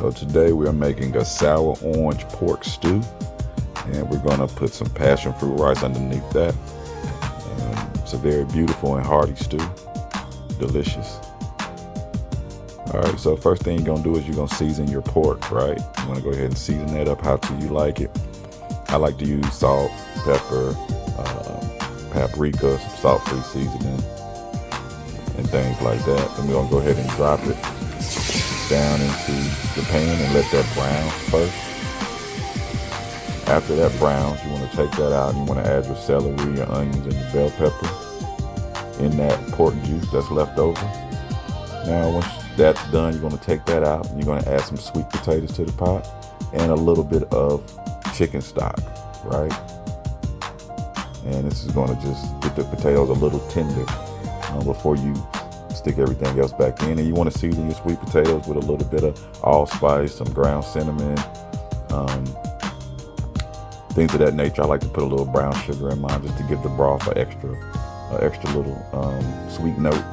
So today we are making a sour orange pork stew, and we're gonna put some passion fruit rice underneath that. It's a very beautiful and hearty stew, delicious. All right, so first thing you're gonna do is you're gonna season your pork, right? You wanna go ahead and season that up how you like it. I like to use salt, pepper, paprika, some salt-free seasoning, and things like that. Then we're gonna go ahead and drop it down into the pan and let that brown first. After that browns, you want to take that out and you want to add your celery, your onions, and your bell pepper in that pork juice that's left over. Now once that's done, you're going to take that out and you're going to add some sweet potatoes to the pot and a little bit of chicken stock, right? And this is going to just get the potatoes a little tender before you stick everything else back in. And you want to season your sweet potatoes with a little bit of allspice, some ground cinnamon, things of that nature. I like to put a little brown sugar in mine just to give the broth an extra little sweet note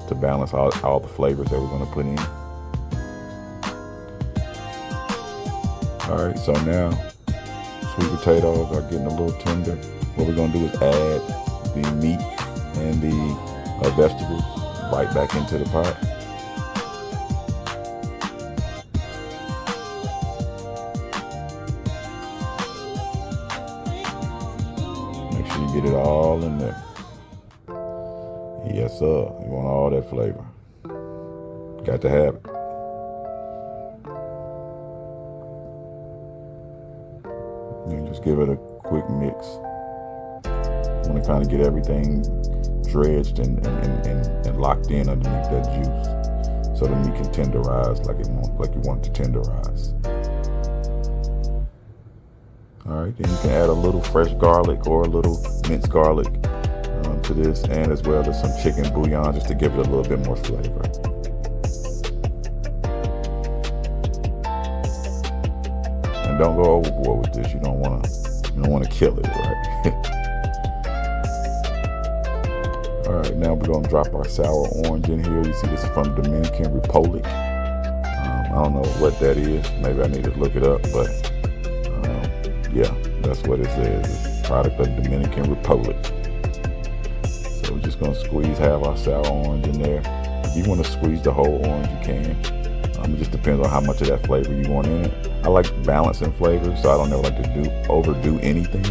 to balance all the flavors that we're going to put in. All right, so now sweet potatoes are getting a little tender. What we're going to do is add the meat and the vegetables right back into the pot. Make sure you get it all in there. Yes, sir. You want all that flavor. Got to have it. And just give it a quick mix. You want to kind of get everything dredged and locked in underneath that juice, so the meat can tenderize like you want it to tenderize. All right, then you can add a little fresh garlic or a little minced garlic to this, and as well as some chicken bouillon just to give it a little bit more flavor. And don't go overboard with this. You don't want to kill it, right? All right, now we're gonna drop our sour orange in here. You see this is from Dominican Republic. I don't know what that is. Maybe I need to look it up, but yeah, that's what it says. It's a product of Dominican Republic. So we're just gonna squeeze half our sour orange in there. If you want to squeeze the whole orange, you can. It just depends on how much of that flavor you want in it. I like balancing flavors, so I don't ever like to overdo anything.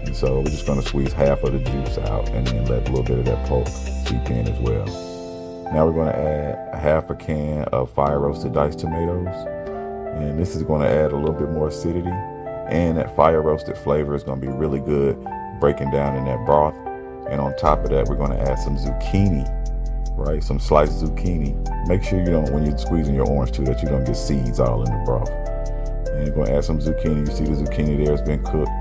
And so we're just going to squeeze half of the juice out and then let a little bit of that pulp seep in as well. Now we're going to add a half a can of fire roasted diced tomatoes. And this is going to add a little bit more acidity. And that fire roasted flavor is going to be really good breaking down in that broth. And on top of that, we're going to add some zucchini, right? Some sliced zucchini. Make sure you don't, when you're squeezing your orange too, that you don't get seeds all in the broth. And you're going to add some zucchini. You see the zucchini there has been cooked.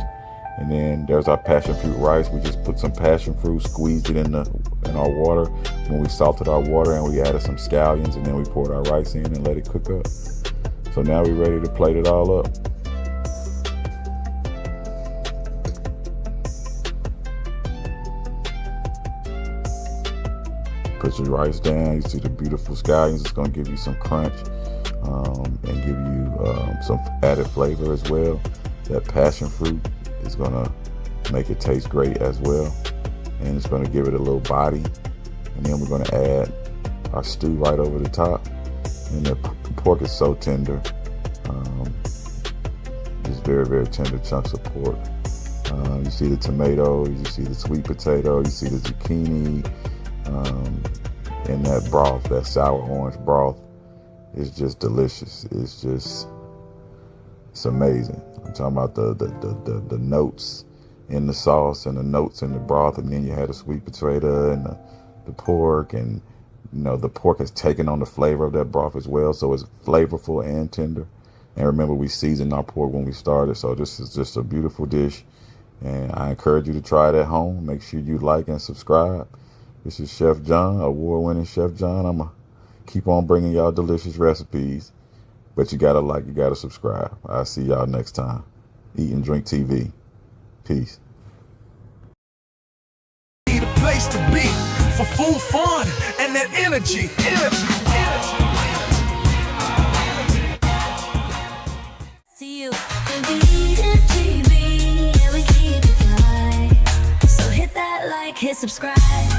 And then there's our passion fruit rice. We just put some passion fruit, squeezed it in our water. When we salted our water and we added some scallions, and then we poured our rice in and let it cook up. So now we're ready to plate it all up. Put your rice down. You see the beautiful scallions. It's going to give you some crunch and give you some added flavor as well. That passion fruit is going to make it taste great as well, and it's going to give it a little body. And then we're going to add our stew right over the top, and the pork is so tender, just very, very tender chunks of pork. You see the tomato, you see the sweet potato, you see the zucchini, and that broth, that sour orange broth is just delicious. It's amazing. I'm talking about the notes in the sauce and the notes in the broth, and then you had the sweet potato and the pork, and the pork has taken on the flavor of that broth as well, so it's flavorful and tender. And remember, we seasoned our pork when we started, so this is just a beautiful dish, and I encourage you to try it at home. Make sure you like and subscribe. This is Chef John, award-winning Chef John. I'm gonna keep on bringing y'all delicious recipes. But you gotta like, you gotta subscribe. I'll see y'all next time. Eat and Drink TV. Peace. Need a place to be for food, fun, and that energy. you. TV, yeah, we keep it fly. So hit that like, hit subscribe.